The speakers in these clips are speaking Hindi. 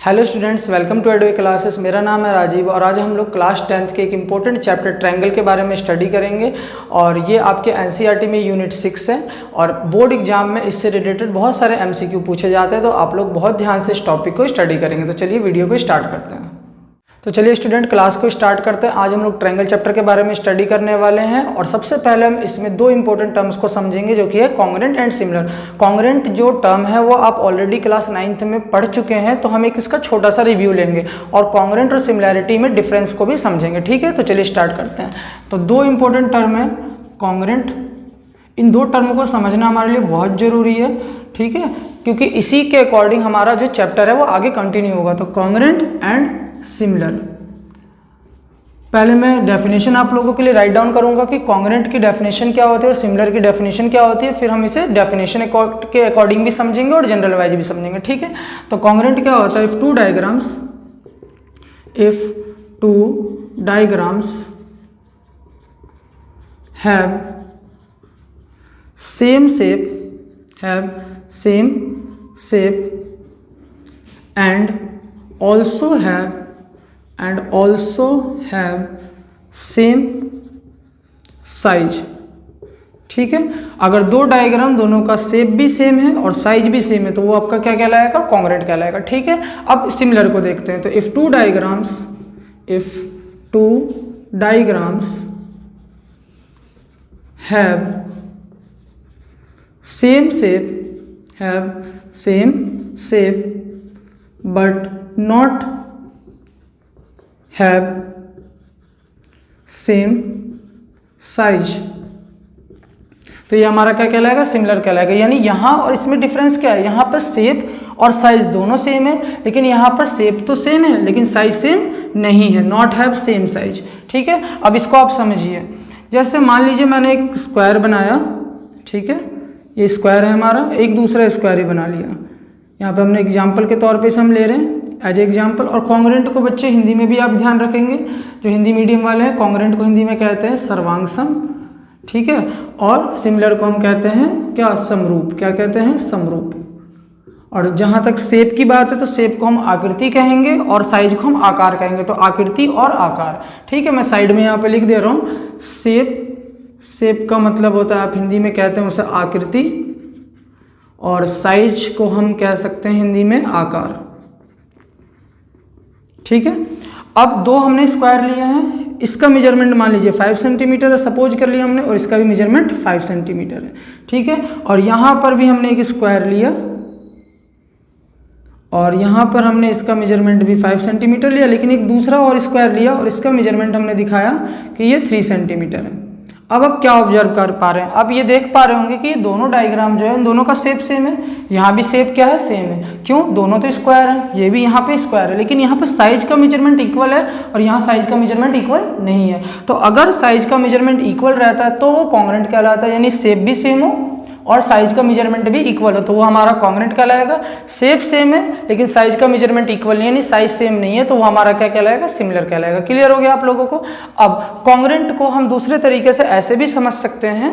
हेलो स्टूडेंट्स, वेलकम टू एडवे क्लासेस। मेरा नाम है राजीव और आज हम लोग क्लास 10th के एक इम्पोर्टेंट चैप्टर ट्रायंगल के बारे में स्टडी करेंगे। और ये आपके एनसीईआरटी में यूनिट 6 है और बोर्ड एग्जाम में इससे रिलेटेड बहुत सारे एमसीक्यू पूछे जाते हैं, तो आप लोग बहुत ध्यान से इस टॉपिक को स्टडी करेंगे। तो चलिए वीडियो को स्टार्ट करते हैं। तो चलिए स्टूडेंट क्लास को स्टार्ट करते हैं। आज हम लोग ट्रायंगल चैप्टर के बारे में स्टडी करने वाले हैं और सबसे पहले हम इसमें दो इंपॉर्टेंट टर्म्स को समझेंगे, जो कि है कॉन्ग्रुएंट एंड सिमिलर। कॉन्ग्रुएंट जो टर्म है वो आप ऑलरेडी क्लास 9th में पढ़ चुके हैं, तो हम एक इसका छोटा सा रिव्यू लेंगे और कॉन्ग्रुएंट और सिमिलैरिटी में डिफरेंस को भी समझेंगे। ठीक है, तो चलिए स्टार्ट करते हैं। तो दो इंपॉर्टेंट टर्म है कॉन्ग्रुएंट, इन दो टर्म को समझना हमारे लिए बहुत जरूरी है। ठीक है, क्योंकि इसी के अकॉर्डिंग हमारा जो चैप्टर है वो आगे कंटिन्यू होगा। तो कॉन्ग्रुएंट एंड सिमिलर, पहले मैं डेफिनेशन आप लोगों के लिए राइट डाउन करूंगा कि कॉन्ग्रुएंट की डेफिनेशन क्या होती है और सिमिलर की डेफिनेशन क्या होती है, फिर हम इसे डेफिनेशन के अकॉर्डिंग भी समझेंगे और जनरल वाइज भी समझेंगे। ठीक है, तो कॉन्ग्रुएंट क्या होता है? If two diagrams have same shape and also have same size. ठीक है, अगर दो डायग्राम दोनों का शेप भी सेम है और साइज भी सेम है तो वो आपका क्या कहलाएगा? कॉन्ग्रुएंट कहलाएगा। ठीक है, अब सिमिलर को देखते हैं। तो if two diagrams have same shape but not have same size, तो ये हमारा क्या कहलाएगा? सिमिलर कहलाएगा। यानी यहाँ और इसमें डिफरेंस क्या है? यहाँ पर शेप और साइज दोनों सेम है, लेकिन यहाँ पर शेप तो सेम है लेकिन साइज सेम नहीं है, नॉट हैव सेम साइज। ठीक है, अब इसको आप समझिए। जैसे मान लीजिए मैंने एक स्क्वायर बनाया, ठीक है, ये स्क्वायर है हमारा, एक दूसरा स्क्वायर ही बना लिया। यहाँ पे हमने एग्जाम्पल के तौर पे हम ले रहे हैं एज एग्जाम्पल। और कॉन्ग्रुएंट को बच्चे हिंदी में भी आप ध्यान रखेंगे, जो हिंदी मीडियम वाले हैं, कॉन्ग्रुएंट को हिंदी में कहते हैं सर्वांगसम। ठीक है, और सिमिलर को हम कहते हैं क्या? समरूप। क्या कहते हैं? समरूप। और जहाँ तक शेप की बात है तो शेप को हम आकृति कहेंगे और साइज को हम आकार कहेंगे। तो आकृति और आकार। ठीक है, मैं साइड में यहाँ पे लिख दे रहा हूँ शेप का मतलब होता है, आप हिंदी में कहते हैं उसे आकृति, और साइज को हम कह सकते हैं हिंदी में आकार। ठीक है, अब दो हमने स्क्वायर लिया है, इसका मेजरमेंट मान लीजिए 5 सेंटीमीटर है, सपोज कर लिया हमने, और इसका भी मेजरमेंट 5 सेंटीमीटर है। ठीक है, और यहाँ पर भी हमने एक स्क्वायर लिया और यहाँ पर हमने इसका मेजरमेंट भी 5 सेंटीमीटर लिया, लेकिन एक दूसरा और स्क्वायर लिया और इसका मेजरमेंट हमने दिखाया कि ये 3 सेंटीमीटर है। अब आप क्या ऑब्जर्व कर पा रहे हैं? आप ये देख पा रहे होंगे कि ये दोनों डायग्राम जो है इन दोनों का शेप सेम है। यहाँ भी शेप क्या है? सेम है। क्यों? दोनों तो स्क्वायर है, ये भी यहाँ पे स्क्वायर है, लेकिन यहाँ पे साइज का मेजरमेंट इक्वल है और यहाँ साइज का मेजरमेंट इक्वल नहीं है। तो अगर साइज का मेजरमेंट इक्वल रहता है तो वो कॉन्ग्रुएंट कहलाता है, यानी शेप भी सेम हो और साइज का मेजरमेंट भी इक्वल हो तो वो हमारा कॉन्ग्रुएंट कहलाएगा। शेप सेम है लेकिन साइज का मेजरमेंट इक्वल नहीं है, यानी साइज सेम नहीं है, तो वो हमारा क्या कहलाएगा? सिमिलर कहलाएगा। क्लियर हो गया आप लोगों को? अब कॉन्ग्रुएंट को हम दूसरे तरीके से ऐसे भी समझ सकते हैं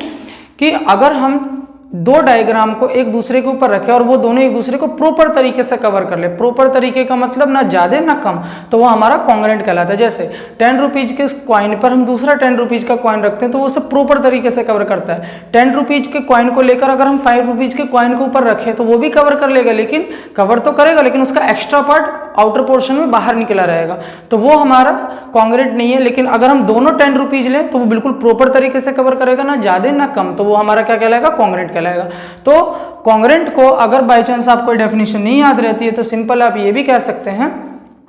कि अगर हम दो डायग्राम को एक दूसरे के ऊपर रखें और वो दोनों एक दूसरे को प्रॉपर तरीके से कवर कर ले, प्रॉपर तरीके का मतलब ना ज़्यादा ना कम, तो वो हमारा कॉन्ग्रुएंट कहलाता है। जैसे 10 रुपीज़ के कॉइन पर हम दूसरा 10 रुपीज़ का कॉइन रखते हैं तो वो उसे प्रॉपर तरीके से कवर करता है। 10 रुपीज़ के कॉइन को लेकर अगर हम 5 रुपीज़ के कॉइन के ऊपर रखें तो वो भी कवर कर लेगा, लेकिन कवर तो करेगा लेकिन उसका एक्स्ट्रा पार्ट आउटर पोर्शन में बाहर निकला रहेगा, तो वो हमारा कॉन्ग्रुएंट नहीं है। लेकिन अगर हम दोनों 10 रुपीज़ लें तो वो बिल्कुल प्रॉपर तरीके से कवर करेगा, ना ज़्यादा ना कम, तो वो हमारा क्या कहलाएगा? कॉन्ग्रुएंट कहलाएगा। तो कॉन्ग्रुएंट को अगर बाय चांस आपको डेफिनेशन नहीं याद रहती है तो सिंपल आप ये भी कह सकते हैं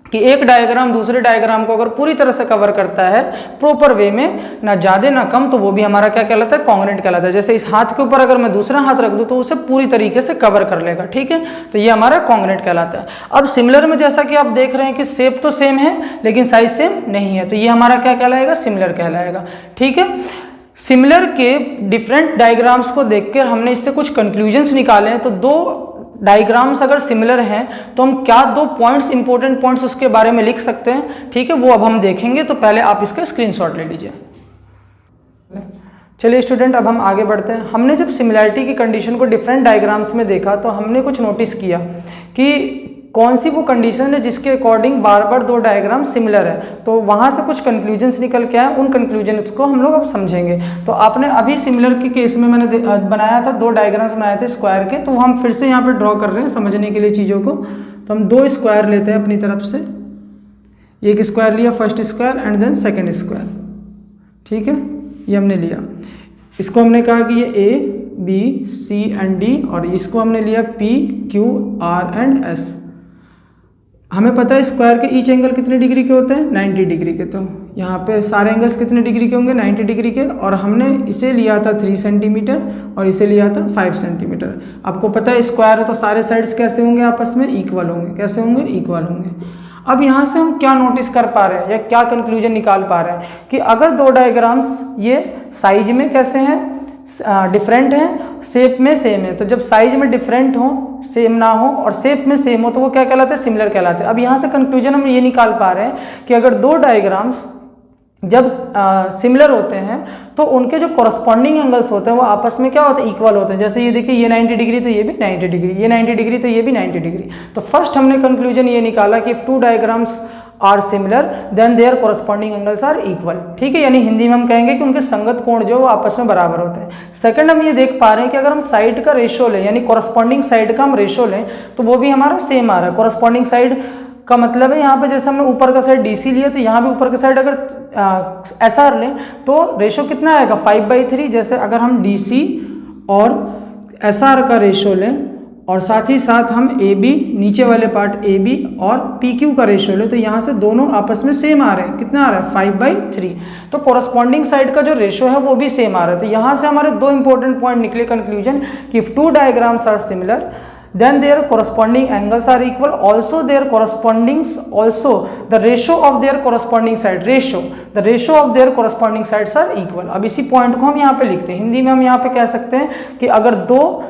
कि एक डायग्राम दूसरे डायग्राम को अगर पूरी तरह से कवर करता है प्रॉपर वे में, ना ज़्यादा ना कम, तो वो भी हमारा क्या कहलाता है? कॉन्ग्रुएंट कहलाता है। जैसे इस हाथ के ऊपर अगर मैं दूसरा हाथ रख दूं तो उसे पूरी तरीके से कवर कर लेगा। ठीक है, तो ये हमारा कॉन्ग्रुएंट कहलाता है। अब सिमिलर में जैसा कि आप देख रहे हैं कि शेप तो सेम है लेकिन साइज सेम नहीं है, तो ये हमारा क्या कहलाएगा? सिमिलर कहलाएगा। ठीक है, सिमिलर के डिफरेंट डायग्राम्स को देखकर हमने इससे कुछ कंक्लूजन्स निकाले हैं। तो दो डायग्राम्स अगर सिमिलर हैं तो हम क्या दो पॉइंट्स, इंपॉर्टेंट पॉइंट्स उसके बारे में लिख सकते हैं। ठीक है, वो अब हम देखेंगे, तो पहले आप इसका स्क्रीनशॉट ले लीजिए। चलिए स्टूडेंट, अब हम आगे बढ़ते हैं। हमने जब सिमिलैरिटी की कंडीशन को डिफरेंट डायग्राम्स में देखा तो हमने कुछ नोटिस किया कि कौन सी वो कंडीशन है जिसके अकॉर्डिंग बार बार दो डायग्राम सिमिलर है, तो वहाँ से कुछ कंक्लूजन्स निकल के आए, उन कंक्लूजन्स को हम लोग अब समझेंगे। तो आपने अभी सिमिलर के केस में मैंने बनाया था, दो डायग्राम्स बनाए थे स्क्वायर के, तो हम फिर से यहाँ पे ड्रॉ कर रहे हैं समझने के लिए चीज़ों को। तो हम दो स्क्वायर लेते हैं अपनी तरफ से, एक स्क्वायर लिया first square and then second square, ठीक है, ये हमने लिया। इसको हमने कहा कि ये A B C and D, और इसको हमने लिया P Q R and S. हमें पता है स्क्वायर के ईच एंगल कितने डिग्री के होते हैं, 90 डिग्री के। तो यहाँ पे सारे एंगल्स कितने डिग्री के होंगे, 90 डिग्री के। और हमने इसे लिया था 3 सेंटीमीटर और इसे लिया था 5 सेंटीमीटर। आपको पता है स्क्वायर है तो सारे साइड्स कैसे होंगे, आपस में इक्वल होंगे। कैसे होंगे, इक्वल होंगे। अब यहाँ से हम क्या नोटिस कर पा रहे हैं या क्या कंक्लूजन निकाल पा रहे हैं कि अगर दो डायग्राम्स ये साइज में कैसे हैं, डिफरेंट हैं, शेप में सेम है। तो जब साइज में डिफरेंट हो, सेम ना हो, और शेप में सेम हो, तो वो क्या कहलाते हैं, सिमिलर कहलाते हैं। अब यहाँ से कंक्लूजन हम ये निकाल पा रहे हैं कि अगर दो डायग्राम्स जब सिमिलर होते हैं तो उनके जो कॉरस्पॉन्डिंग एंगल्स होते हैं वो आपस में क्या होते हैं, इक्वल होते हैं। जैसे ये देखिए, ये 90 डिग्री तो ये भी 90 डिग्री, ये 90 डिग्री तो ये भी 90 डिग्री। तो फर्स्ट हमने कंक्लूजन ये निकाला कि if two diagrams are similar then their corresponding angles are equal, ठीक है। यानी हिंदी में हम कहेंगे कि उनके संगत कोण जो वो आपस में बराबर होते हैं। सेकंड हम ये देख पा रहे हैं कि अगर हम साइड का रेशो लें, यानी कॉरस्पॉन्डिंग साइड का हम रेशो लें, तो वो भी हमारा सेम आ रहा है। कॉरस्पॉन्डिंग साइड का मतलब है यहाँ पे जैसे हमने ऊपर का साइड DC लिया, तो यहाँ भी ऊपर का साइड अगर SR लें तो रेशो कितना आएगा, 5/3। जैसे अगर हम DC और SR का रेशो लें और साथ ही साथ हम AB, नीचे वाले पार्ट AB और PQ का रेशो लें, तो यहाँ से दोनों आपस में सेम आ रहे हैं। कितना आ रहा है, 5/3। तो कॉरस्पॉन्डिंग साइड का जो रेशो है वो भी सेम आ रहा है। तो यहाँ से हमारे दो इंपॉर्टेंट पॉइंट निकले कंक्लूजन कि if two diagrams are similar then their corresponding angles are equal, also their correspondings, also the ratio of their corresponding side, the ratio of their corresponding sides are equal। अब इसी पॉइंट को हम यहाँ पे लिखते हैं, हिंदी में हम यहाँ पे कह सकते हैं कि अगर दो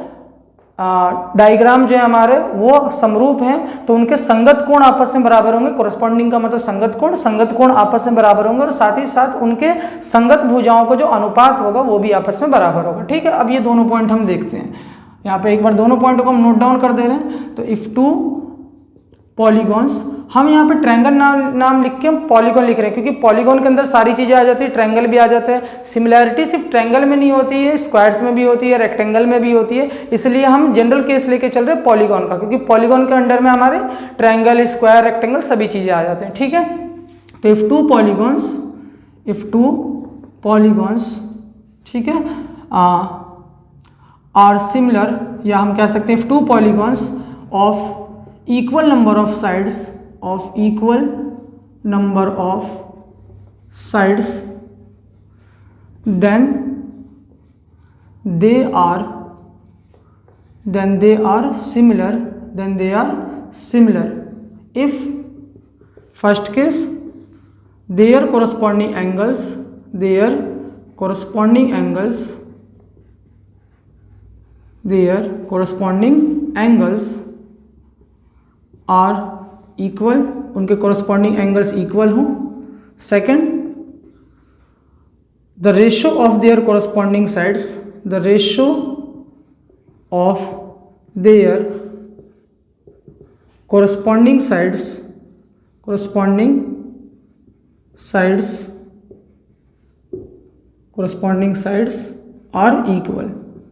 डायग्राम जो है हमारे वो समरूप हैं तो उनके संगत कोण आपस में बराबर होंगे। कोरस्पॉन्डिंग का मतलब संगत कोण आपस में बराबर होंगे, और साथ ही साथ उनके संगत भुजाओं का जो अनुपात होगा वो भी आपस में बराबर होगा, ठीक है। अब ये दोनों पॉइंट हम देखते हैं, यहाँ पे एक बार दोनों पॉइंटों को हम नोट डाउन कर दे रहे हैं। तो इफ टू पॉलीगॉन्स, हम यहाँ पे ट्रायंगल नाम लिख के हम पॉलीगॉन लिख रहे हैं, क्योंकि पॉलीगॉन के अंदर सारी चीज़ें आ जाती है, ट्रायंगल भी आ जाते हैं। सिमिलैरिटी सिर्फ ट्रायंगल में नहीं होती है, स्क्वायर्स में भी होती है, रेक्टेंगल में भी होती है। इसलिए हम जनरल केस लेके चल रहे हैं पॉलीगॉन का, क्योंकि पॉलीगॉन के अंडर में हमारे ट्रायंगल, स्क्वायर, रेक्टेंगल सभी चीज़ें आ जाते हैं, ठीक है। तो इफ टू पॉलीगॉन्स, ठीक है, आर सिमिलर, या हम कह सकते हैं if two polygons of equal number of sides, then they are similar if first case their corresponding angles are equal, उनके corresponding angles equal हों। Second, the ratio of their corresponding sides,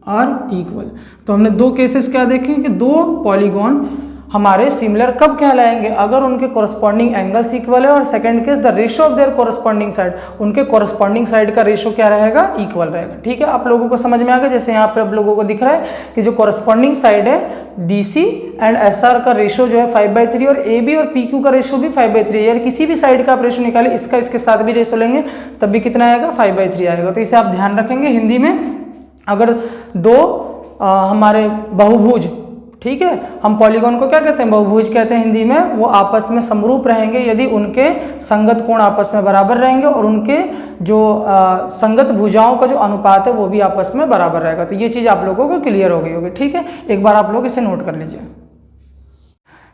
are equal। तो हमने दो केसेस क्या देखे कि दो पॉलीगॉन हमारे सिमिलर कब कहलाएंगे, अगर उनके कोरस्पॉन्डिंग एंगल्स इक्वल है, और second case the ratio of there corresponding side, उनके कोरस्पॉन्डिंग साइड का रेशो क्या रहेगा, इक्वल रहेगा, ठीक है। आप लोगों को समझ में आ गया, जैसे यहाँ पे आप लोगों को दिख रहा है कि जो कोरस्पॉन्डिंग साइड है DC एंड SR का रेशो जो है 5/3, और AB और PQ का रेशो भी 5/3 है। यार किसी भी साइड का आप रेशो निकाले, इसका इसके साथ भी रेशो लेंगे तब भी कितना आएगा, 5/3 आएगा। तो इसे आप ध्यान रखेंगे। हिंदी में अगर दो हमारे बहुभुज, ठीक है, हम पॉलीगॉन को क्या कहते हैं, बहुभुज कहते हैं हिंदी में, वो आपस में समरूप रहेंगे यदि उनके संगत कोण आपस में बराबर रहेंगे और उनके जो संगत भुजाओं का जो अनुपात है वो भी आपस में बराबर रहेगा। तो ये चीज़ आप लोगों को क्लियर हो गई होगी, ठीक है। एक बार आप लोग इसे नोट कर लीजिए।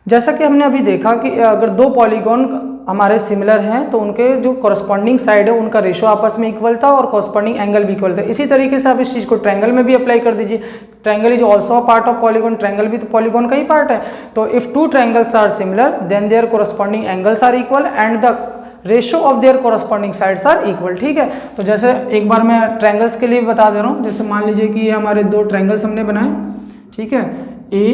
जैसा कि हमने अभी देखा कि अगर दो पॉलीगॉन हमारे सिमिलर हैं तो उनके जो कॉरस्पॉन्डिंग साइड है उनका रेशो आपस में इक्वल था और कॉरस्पॉन्डिंग एंगल भी इक्वल था। इसी तरीके से आप इस चीज़ को ट्रायंगल में भी अप्लाई कर दीजिए। Triangle is also a part of polygon, triangle भी तो पॉलीगॉन का ही पार्ट है। तो if two triangles are similar then their corresponding angles are equal and the ratio of their corresponding sides are equal. ठीक है, तो जैसे एक बार मैं ट्रायंगल्स के लिए बता दे रहा हूँ। जैसे मान लीजिए कि ये हमारे दो ट्रायंगल्स हमने बनाए, ठीक है, ए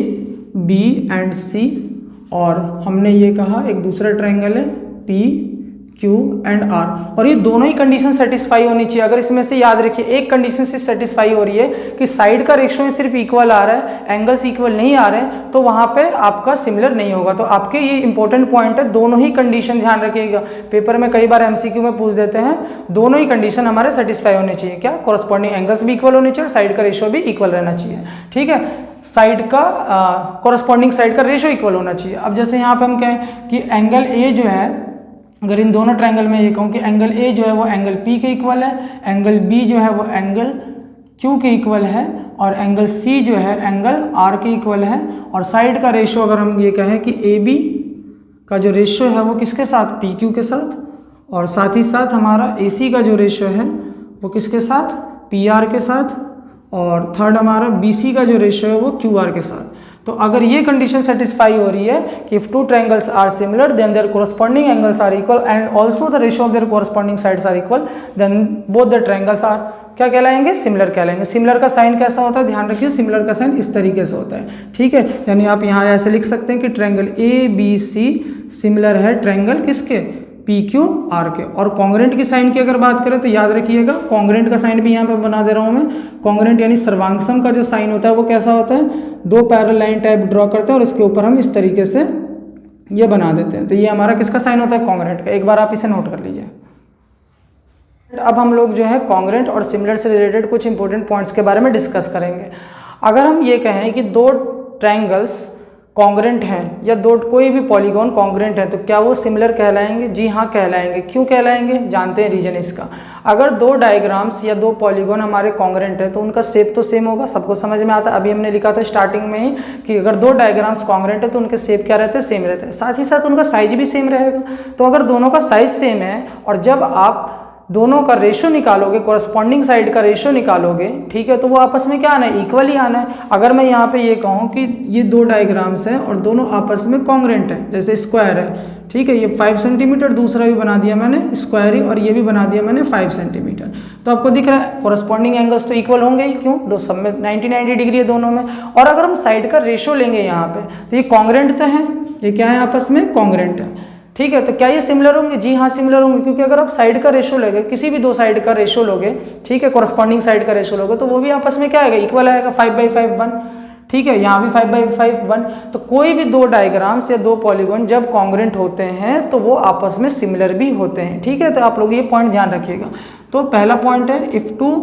बी एंड सी, और हमने ये कहा एक दूसरा ट्रायंगल है पी क्यू एंड आर, और ये दोनों ही कंडीशन सेटिस्फाई होनी चाहिए। अगर इसमें से याद रखिए एक कंडीशन से सेटिस्फाई हो रही है कि साइड का रेशो सिर्फ इक्वल आ रहा है, एंगल्स इक्वल नहीं आ रहे हैं, तो वहां पे आपका सिमिलर नहीं होगा। तो आपके ये इंपॉर्टेंट पॉइंट है, दोनों ही कंडीशन ध्यान रखिएगा। पेपर में कई बार एमसीक्यू में पूछ देते हैं, दोनों ही कंडीशन हमारे सेटिस्फाई होने चाहिए। क्या? कॉरस्पॉन्डिंग एंगल्स भी इक्वल होने चाहिए और साइड का रेशो भी इक्वल रहना चाहिए। ठीक है, साइड का कॉरस्पॉन्डिंग साइड का रेशो इक्वल होना चाहिए। अब जैसे यहाँ पे हम कहें कि एंगल ए जो है, अगर इन दोनों ट्रायंगल में ये कहूँ कि एंगल ए जो है वो एंगल पी के इक्वल है, एंगल बी जो है वो एंगल क्यू के इक्वल है, और एंगल सी जो है एंगल आर के इक्वल है, और साइड का रेशो अगर हम ये कहें कि ए बी का जो रेशो है वो किसके साथ? पी क्यू के साथ, और साथ ही साथ हमारा ए सी का जो रेशो है वो किसके साथ? पी आर के साथ, और थर्ड हमारा बी सी का जो रेशो है वो क्यू आर के साथ। तो अगर ये कंडीशन सेटिस्फाई हो रही है कि if two triangles are similar then their corresponding angles are equal and also the ratio of their corresponding sides are equal, then both the triangles are क्या कहलाएंगे? सिमिलर कहलाएंगे। सिमिलर का साइन कैसा होता है? ध्यान रखिए, सिमिलर का साइन इस तरीके से होता है। ठीक है, यानी आप यहाँ ऐसे लिख सकते हैं कि triangle A B C similar है ट्रायंगल किसके? पी क्यू आर के। और कॉन्ग्रेंट की साइन की अगर बात करें तो याद रखिएगा, कॉन्ग्रेंट का साइन भी यहाँ पे बना दे रहा हूँ मैं। कॉन्ग्रेंट यानी सर्वांगसम का जो साइन होता है वो कैसा होता है? दो पैरेलल लाइन टाइप ड्रॉ करते हैं और इसके ऊपर हम इस तरीके से ये बना देते हैं। तो ये हमारा किसका साइन होता है? कॉन्ग्रेंट का। एक बार आप इसे नोट कर लीजिए। अब हम लोग जो है कॉन्ग्रेंट और सिमिलर से रिलेटेड कुछ इंपॉर्टेंट पॉइंट्स के बारे में डिस्कस करेंगे। अगर हम ये कहें कि दो ट्रायंगल्स कॉन्ग्रेंट हैं या दो कोई भी पॉलीगॉन कॉन्ग्रेंट है, तो क्या वो सिमिलर कहलाएंगे? जी हाँ कहलाएंगे। क्यों कहलाएंगे? जानते हैं रीजन इसका। अगर दो डायग्राम्स या दो पॉलीगॉन हमारे कॉन्ग्रेंट है तो उनका शेप तो सेम होगा, सबको समझ में आता है। अभी हमने लिखा था स्टार्टिंग में ही कि अगर दो डायग्राम्स कॉन्ग्रेंट है तो उनके शेप क्या रहते हैं? सेम रहते हैं। साथ ही साथ उनका साइज भी सेम रहेगा। तो अगर दोनों का साइज सेम है और जब आप दोनों का रेशो निकालोगे, कॉरस्पॉन्डिंग साइड का रेशो निकालोगे, ठीक है, तो वो आपस में क्या आना है? इक्वल ही आना है। अगर मैं यहाँ पे ये कहूँ कि ये दो डायग्राम्स हैं और दोनों आपस में कॉन्ग्रेंट है, जैसे स्क्वायर है, ठीक है, ये 5 सेंटीमीटर, दूसरा भी बना दिया मैंने स्क्वायर ही, और ये भी बना दिया मैंने 5 सेंटीमीटर। तो आपको दिख रहा है कॉरस्पॉन्डिंग एंगल्स तो इक्वल होंगे ही। क्यों? दो सब में 90 डिग्री है दोनों में। और अगर हम साइड का रेशो लेंगे यहाँ पे तो ये कॉन्ग्रेंट तो है, ये क्या है? आपस में कॉन्ग्रेंट है। ठीक है, तो क्या ये सिमिलर होंगे? जी हाँ सिमिलर होंगे, क्योंकि अगर आप साइड का रेशो लोगे, किसी भी दो साइड का रेशो लोगे, ठीक है, कॉरस्पॉन्डिंग साइड का रेशो लोगे, तो वो भी आपस में क्या आएगा? इक्वल आएगा, 5/5 1। ठीक है, यहाँ भी 5/5 1। तो कोई भी दो डायग्राम्स या दो पॉलीगॉन जब कॉन्ग्रेंट होते हैं तो वो आपस में सिमिलर भी होते हैं। ठीक है, तो आप लोग ये पॉइंट ध्यान रखिएगा। तो पहला पॉइंट है इफ टू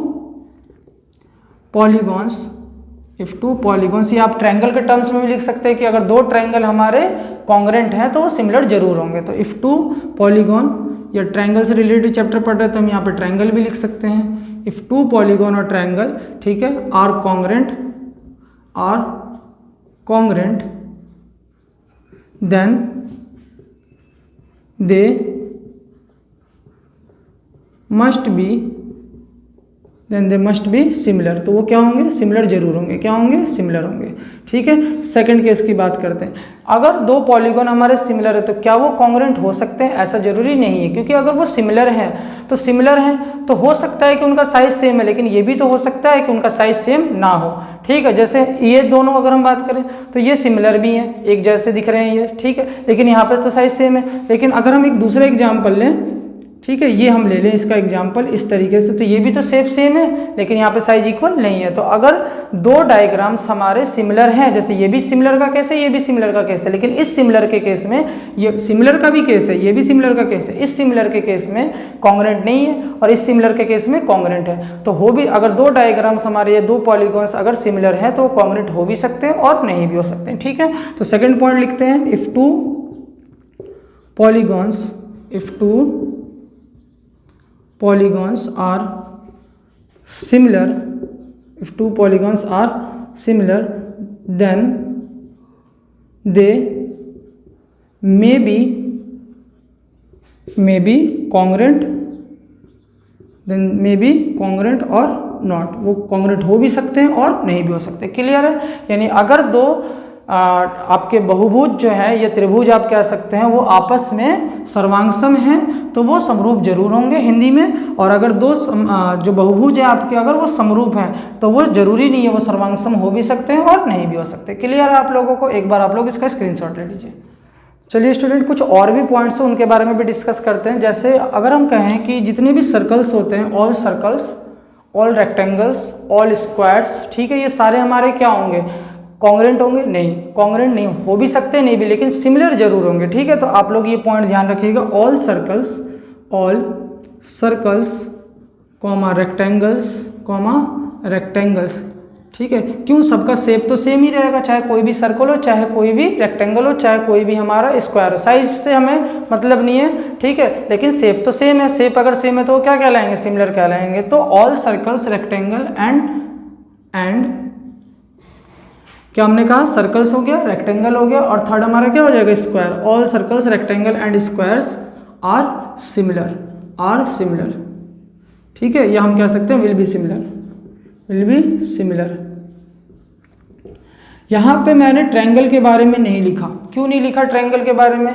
पॉलीगॉन्स, ये आप ट्रायंगल के टर्म्स में भी लिख सकते हैं कि अगर दो ट्रायंगल हमारे कॉन्ग्रेंट हैं तो वो सिमिलर जरूर होंगे। तो इफ टू पॉलीगॉन, या ट्रायंगल से रिलेटेड चैप्टर पढ़ रहे हैं तो हम यहाँ पे ट्रायंगल भी लिख सकते हैं। इफ टू पॉलीगॉन और ट्रायंगल, ठीक है, are congruent then they must be similar. तो वो क्या होंगे? सिमिलर जरूर होंगे। क्या होंगे? सिमिलर होंगे। ठीक है, सेकंड केस की बात करते हैं। अगर दो पॉलीगॉन हमारे सिमिलर है तो क्या वो कॉन्ग्रेंट हो सकते हैं? ऐसा जरूरी नहीं है, क्योंकि अगर वो सिमिलर हैं तो हो सकता है कि उनका साइज सेम है, लेकिन ये भी तो हो सकता है कि उनका साइज सेम ना हो। ठीक है, जैसे ये दोनों अगर हम बात करें तो ये सिमिलर भी हैं, एक जैसे दिख रहे हैं ये, ठीक है, लेकिन यहाँ पर तो साइज सेम है। लेकिन अगर हम एक दूसरा एग्जाम्पल लें, ठीक है, ये हम ले लें इसका एग्जाम्पल इस तरीके से, तो ये भी तो शेप सेम है लेकिन यहाँ पे साइज इक्वल नहीं है। तो अगर दो डायग्राम्स हमारे सिमिलर हैं, जैसे ये भी सिमिलर का केस है, ये भी सिमिलर का केस है, लेकिन इस सिमिलर के केस में ये सिमिलर का भी केस है, ये भी सिमिलर का केस है, इस सिमिलर के केस में कॉन्ग्रेंट नहीं है और इस सिमिलर के केस में कॉन्ग्रेंट है। तो हो भी, अगर दो डायग्राम्स हमारे या दो पॉलीगॉन्स अगर सिमिलर हैं तो कॉन्ग्रेंट हो भी सकते हैं और नहीं भी हो सकते हैं। ठीक है, तो सेकेंड पॉइंट लिखते हैं, if two polygons are similar, then they may be may be congruent, then may be congruent और नॉट, वो कॉन्ग्रेंट हो भी सकते हैं और नहीं भी हो सकते। क्लियर है? यानी अगर दो आपके बहुभुज जो है या त्रिभुज आप कह सकते हैं वो आपस में सर्वांगसम हैं तो वो समरूप जरूर होंगे हिंदी में, और अगर दो जो बहुभुज है आपके अगर वो समरूप हैं तो वो जरूरी नहीं है, वो सर्वांगसम हो भी सकते हैं और नहीं भी हो सकते। क्लियर है आप लोगों को? एक बार आप लोग इसका स्क्रीनशॉट ले लीजिए। चलिए स्टूडेंट, कुछ और भी पॉइंट्स हैं उनके बारे में भी डिस्कस करते हैं। जैसे अगर हम कहें कि जितने भी सर्कल्स होते हैं, all circles, all rectangles, all squares, ठीक है, ये सारे हमारे क्या होंगे? कॉन्ग्रेंट होंगे? नहीं, कॉन्ग्रेंट नहीं हो भी सकते, नहीं भी, लेकिन सिमिलर जरूर होंगे। ठीक है, तो आप लोग ये पॉइंट ध्यान रखिएगा। ऑल सर्कल्स कॉमा रेक्टेंगल्स, ठीक है। क्यों? सबका शेप तो सेम ही रहेगा, चाहे कोई भी सर्कल हो, चाहे कोई भी रेक्टेंगल हो, चाहे कोई भी हमारा स्क्वायर हो। साइज से हमें मतलब नहीं है, ठीक है, लेकिन शेप तो सेम है। शेप अगर सेम है तो क्या कहलाएंगे? सिमिलर कहलाएंगे। तो ऑल सर्कल्स रेक्टेंगल एंड क्या हमने कहा? सर्कल्स हो गया, रेक्टेंगल हो गया, और थर्ड हमारा क्या हो जाएगा? Square. All circles rectangle and squares are similar, ठीक है, या हम कह सकते हैं विल बी सिमिलर। यहाँ पे मैंने ट्रायंगल के बारे में नहीं लिखा। क्यों नहीं लिखा ट्रायंगल के बारे में?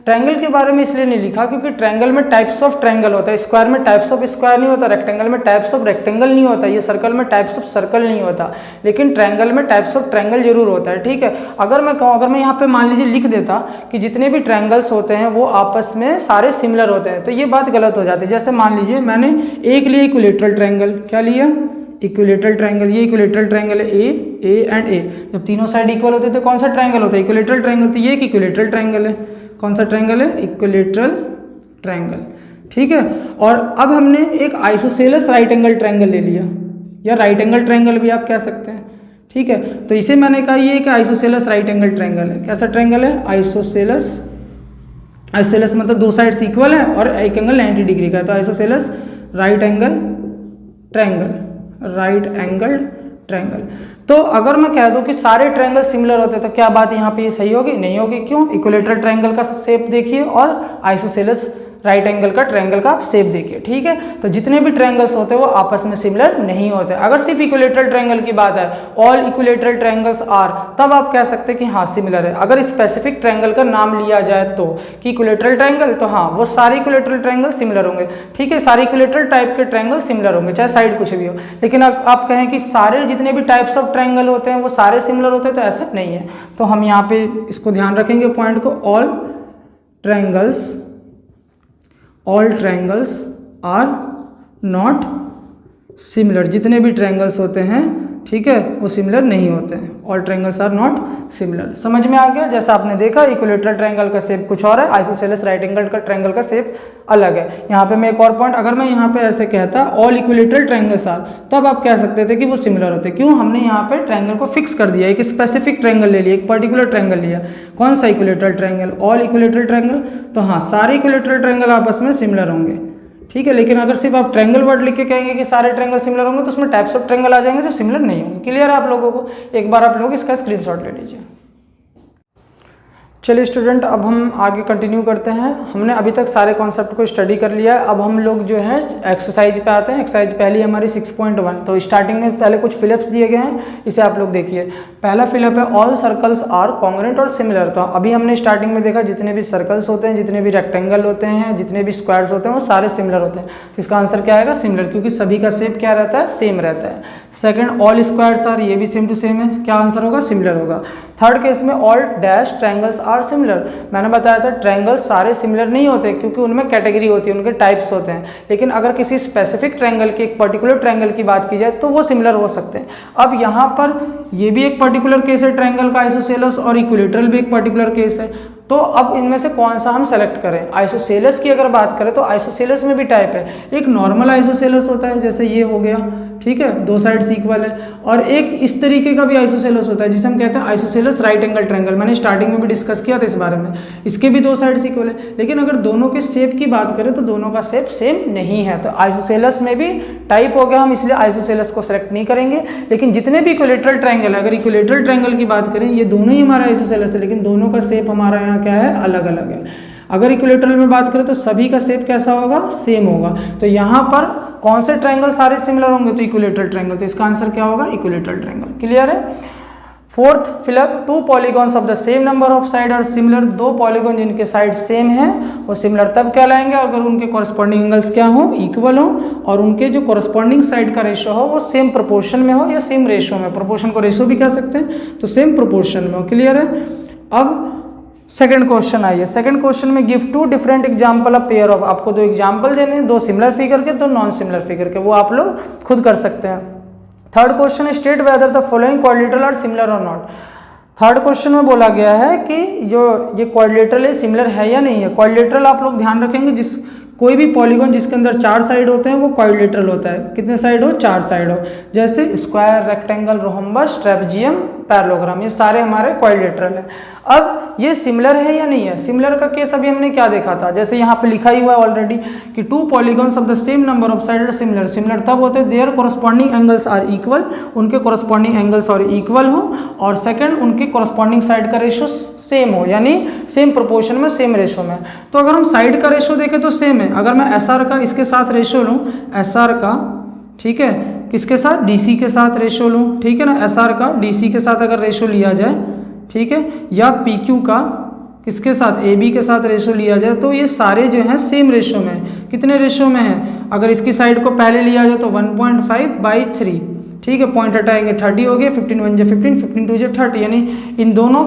ट्रायंगल के बारे में इसलिए नहीं लिखा क्योंकि ट्रायंगल में टाइप्स ऑफ ट्रायंगल होता है, स्क्वायर में टाइप्स ऑफ स्क्वायर नहीं होता, रेक्टेंगल में टाइप्स ऑफ रेक्टेंगल नहीं होता, ये सर्कल में टाइप्स ऑफ सर्कल नहीं होता, लेकिन ट्रायंगल में टाइप्स ऑफ ट्रायंगल जरूर होता है। ठीक है, अगर मैं कहूँ, अगर मैं यहाँ पे मान लीजिए लिख देता कि जितने भी ट्रायंगल्स होते हैं वो आपस में सारे सिमिलर होते हैं, तो ये बात गलत हो जाती है। जैसे मान लीजिए मैंने एक लिया इक्विलेटरल ट्रायंगल, क्या लिया? Equilateral triangle. ये इक्विलेटरल ट्रायंगल है, ए एंड ए, जब तीनों साइड इक्वल होते हैं तो कौन सा ट्रायंगल होता है? Equilateral triangle. तो ये एक इक्विलेटरल ट्रायंगल है। कौन सा ट्रायंगल है? Equilateral triangle. ठीक है, और अब हमने एक आइसोसेलेस राइट एंगल ट्रायंगल ले लिया, या राइट एंगल ट्रायंगल भी आप कह सकते हैं। ठीक है, तो इसे मैंने कहा ये एक आइसोसेलेस राइट एंगल ट्रायंगल है। कैसा ट्रायंगल है? आइसोसेलेस मतलब दो साइड्स इक्वल है और एक एंगल 90 डिग्री का है, तो आइसोसेलेस राइट एंगल ट्रायंगल। तो अगर मैं कह दूं कि सारे ट्रायंगल सिमिलर होते हैं तो क्या बात यहाँ पे ये सही होगी? नहीं होगी। क्यों? इक्विलेटरल ट्रायंगल का शेप देखिए और आइसोसेलेस राइट एंगल का ट्रायंगल का आप शेप देखिए। ठीक है, तो जितने भी ट्रायंगल्स होते हैं वो आपस में सिमिलर नहीं होते। अगर सिर्फ इक्विलेटरल ट्रायंगल की बात है, ऑल इक्विलेटरल ट्रायंगल्स आर, तब आप कह सकते हैं कि हाँ सिमिलर है। अगर स्पेसिफिक ट्रायंगल का नाम लिया जाए तो कि इक्विलेटरल ट्रायंगल, तो हाँ वो सारे इक्विलेटरल ट्रायंगल सिमिलर होंगे। ठीक है, सारे इक्विलेटरल टाइप के ट्रायंगल सिमिलर होंगे, चाहे साइड कुछ भी हो। लेकिन आप कहें कि सारे जितने भी टाइप्स ऑफ ट्रायंगल होते हैं वो सारे सिमिलर होते हैं, तो ऐसा नहीं है। तो हम यहाँ पे इसको ध्यान रखेंगे पॉइंट को, all triangles are not similar. जितने भी ट्रायंगल्स होते हैं, ठीक है, वो सिमिलर नहीं होते हैं। All triangles are not similar. समझ में आ गया? जैसा आपने देखा इक्विलेटरल ट्रायंगल का शेप कुछ और है, आइसोसेलेस राइट एंगल का ट्रायंगल का शेप अलग है। यहाँ पे मैं एक और पॉइंट, अगर मैं यहाँ पे ऐसे कहता ऑल इक्विलेटरल ट्रायंगल्स आर, तब आप कह सकते थे कि वो सिमिलर होते। क्यों? हमने यहाँ पे ट्रायंगल को फिक्स कर दिया, एक स्पेसिफिक ट्रायंगल ले लिया, एक पर्टिकुलर ट्रायंगल लिया। कौन सा? Equilateral triangle, all equilateral triangle. तो हाँ, सारे इक्विलेटरल ट्रायंगल आपस में सिमिलर होंगे। ठीक है, लेकिन अगर सिर्फ आप ट्रायंगल वर्ड लिख के कहेंगे कि सारे ट्रायंगल सिमिलर होंगे तो उसमें टाइप्स ऑफ ट्रायंगल आ जाएंगे जो सिमिलर नहीं होंगे। क्लियर है आप लोगों को? एक बार आप लोग इसका स्क्रीनशॉट ले लीजिए। चलिए स्टूडेंट, अब हम आगे कंटिन्यू करते हैं। हमने अभी तक सारे कॉन्सेप्ट को स्टडी कर लिया है। अब हम लोग जो है एक्सरसाइज पे आते हैं। एक्सरसाइज पहली हमारी 6.1। तो स्टार्टिंग में पहले कुछ फिलअप्स दिए गए हैं, इसे आप लोग देखिए। पहला फिलअप है ऑल सर्कल्स आर कॉन्ग्रुएंट और सिमिलर। तो अभी हमने स्टार्टिंग में देखा जितने भी सर्कल्स होते हैं, जितने भी रेक्टेंगल होते हैं, जितने भी स्क्वायर्स होते हैं वो सारे सिमिलर होते हैं। तो इसका आंसर क्या आएगा? सिमिलर, क्योंकि सभी का शेप क्या रहता है? सेम रहता है। सेकंड, ऑल स्क्वायर्स आर, ये भी सेम टू सेम है, क्या आंसर होगा? सिमिलर होगा। थर्ड केस में all dash triangles are similar. मैंने बताया था ट्रायंगल्स सारे सिमिलर नहीं होते क्योंकि उनमें कैटेगरी होती है, उनके टाइप्स होते हैं। लेकिन अगर किसी स्पेसिफिक ट्रायंगल की, एक पर्टिकुलर ट्रायंगल की बात की जाए तो वो सिमिलर हो सकते हैं। अब यहाँ पर ये भी एक पर्टिकुलर केस है ट्रायंगल का, आइसोसेलेस, और इक्विलेटरल भी एक पर्टिकुलर केस है। तो अब इनमें से कौन सा हम सेलेक्ट करें? आइसोसेलेस की अगर बात करें तो आइसोसेलेस में भी टाइप है। एक नॉर्मल आइसोसेलेस होता है, जैसे ये हो गया, ठीक है, दो साइड्स इक्वल है, और एक इस तरीके का भी आइसोसेलेस होता है जिसे हम कहते हैं आइसोसेलेस राइट एंगल ट्रायंगल। मैंने स्टार्टिंग में भी डिस्कस किया था इस बारे में। इसके भी दो साइड्स इक्वल है, लेकिन अगर दोनों के शेप की बात करें तो दोनों का शेप सेम नहीं है। तो आइसोसेलेस में भी टाइप हो गया, हम इसलिए आइसोसेलेस को सेलेक्ट नहीं करेंगे। लेकिन जितने भी इक्विलेटरल ट्रायंगल है, अगर इक्विलेटरल ट्रायंगल की बात करें, ये दोनों ही हमारा आइसोसेलेस है, लेकिन दोनों का शेप हमारा यहाँ क्या है? अलग अलग है। अगर इक्विलेटरल में बात करें तो सभी का शेप कैसा होगा, सेम होगा। तो यहाँ पर कौन से ट्रायंगल सारे सिमिलर होंगे, तो इक्विलेटरल ट्रायंगल, तो इसका आंसर क्या होगा, इक्विलेटरल ट्रायंगल। क्लियर है। Fourth fill up, two polygons of the same number of side और सिमिलर, दो पॉलीगॉन जिनके साइड सेम है वो सिमिलर तब कहलाएंगे अगर उनके कॉरस्पॉन्डिंग एंगल्स क्या हो, इक्वल हो, और उनके जो कॉरस्पॉन्डिंग साइड का रेशो हो वो सेम प्रोपोर्शन में हो या सेम रेशो में, प्रोपोर्शन को रेशो भी कह सकते हैं, तो सेम प्रोपोर्शन में हो। क्लियर है। अब सेकंड क्वेश्चन आइए। सेकंड क्वेश्चन में give two different example of pair of, आपको दो एग्जांपल देने, दो सिमिलर फिगर के, दो नॉन सिमिलर फिगर के, वो आप लोग खुद कर सकते हैं। Third question, state whether the following quadrilateral are similar और नॉट। थर्ड क्वेश्चन में बोला गया है कि जो ये क्वाड्रिलेटरल है सिमिलर है या नहीं है। क्वाड्रिलेटरल आप लोग ध्यान रखेंगे, जिस कोई भी पॉलीगॉन जिसके अंदर 4 साइड होते हैं वो क्वाड्रिलेटरल होता है। कितने साइड हो, 4 साइड हो, जैसे square, rectangle, rhombus, trapezium, parallelogram, ये सारे हमारे क्वाड्रिलेटरल हैं। अब ये सिमिलर है या नहीं है, सिमिलर का केस अभी हमने क्या देखा था, जैसे यहाँ पे लिखा ही हुआ है ऑलरेडी कि two polygons of the same number of side similar, similar तब होते हैं their corresponding angles are equal, उनके कॉरस्पॉन्डिंग एंगल्स और इक्वल हो, और सेकंड उनके कॉरस्पॉन्डिंग साइड का रेशो सेम हो, यानी सेम प्रोपोर्शन में, सेम रेशो में। तो अगर हम साइड का रेशो देखें तो सेम है। अगर मैं एस आर का इसके साथ रेशो लूँ, एस आर का, ठीक है, किसके साथ, डीसी के साथ रेशो लूँ, ठीक है ना, एस आर का डीसी के साथ अगर रेशो लिया जाए, ठीक है, या पी क्यू का किसके साथ, ए बी के साथ रेशो लिया जाए, तो ये सारे जो हैं सेम रेशो में। कितने रेशो में है, अगर इसकी साइड को पहले लिया जाए तो 1.5/3, ठीक है, पॉइंट हटाएंगे 30 हो गया, 15 1 जा 15, 15 2 जा 30, यानी इन दोनों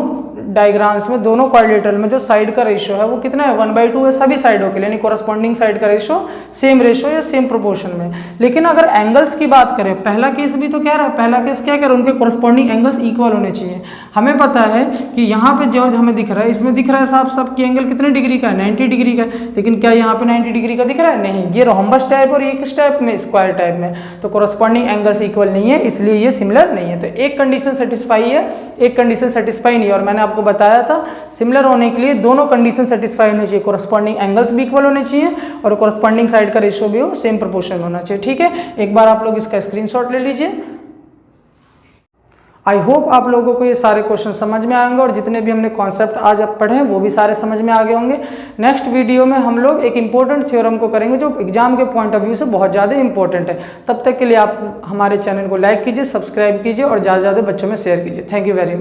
डायग्राम्स में, दोनों क्वाड्रिलेटरल में जो साइड का रेशो है वो कितना है, 1/2 है सभी साइडों के लिए, यानी कॉरस्पॉन्डिंग साइड का रेशो सेम रेशो या सेम प्रोपोर्शन में। लेकिन अगर एंगल्स की बात करें, पहला केस भी तो कह रहा है, पहला केस क्या कह रहा है, उनके कॉरस्पॉन्डिंग एंगल्स इक्वल होने चाहिए। हमें पता है कि यहाँ पे जो हमें दिख रहा है, इसमें दिख रहा है साफ साफ की एंगल कितने डिग्री का है, 90 डिग्री का, लेकिन क्या यहाँ पे 90 डिग्री का दिख रहा है, नहीं, ये रोहम्बस टाइप और ये किस टाइप में, स्क्वायर टाइप में, तो कॉरस्पॉन्डिंग एंगल्स इक्वल नहीं है, इसलिए ये सिमिलर नहीं है। तो एक कंडीशन सेटिस्फाई है, एक कंडीशन सेटिस्फाई नहीं है, और मैंने आपको बताया था सिमिलर होने के लिए दोनों कंडीशन सेटिस्फाई होनी चाहिए, कॉरस्पॉन्डिंग एंगल्स भी इक्वल होने चाहिए और कॉरस्पॉन्डिंग साइड का रेशियो भी हो सेम प्रोपोर्शन होना चाहिए। ठीक है, एक बार आप लोग इसका स्क्रीनशॉट ले लीजिए। आई होप आप लोगों को ये सारे क्वेश्चन समझ में आएंगे और जितने भी हमने कॉन्सेप्ट आज अब पढ़े वो भी सारे समझ में आ गए होंगे। नेक्स्ट वीडियो में हम लोग एक इंपॉर्टेंट थ्योरम को करेंगे जो एग्जाम के पॉइंट ऑफ व्यू से बहुत ज़्यादा इंपॉर्टेंट है। तब तक के लिए आप हमारे चैनल को लाइक कीजिए, सब्सक्राइब कीजिए और ज़्यादा से ज़्यादा बच्चों में शेयर कीजिए। Thank you very much.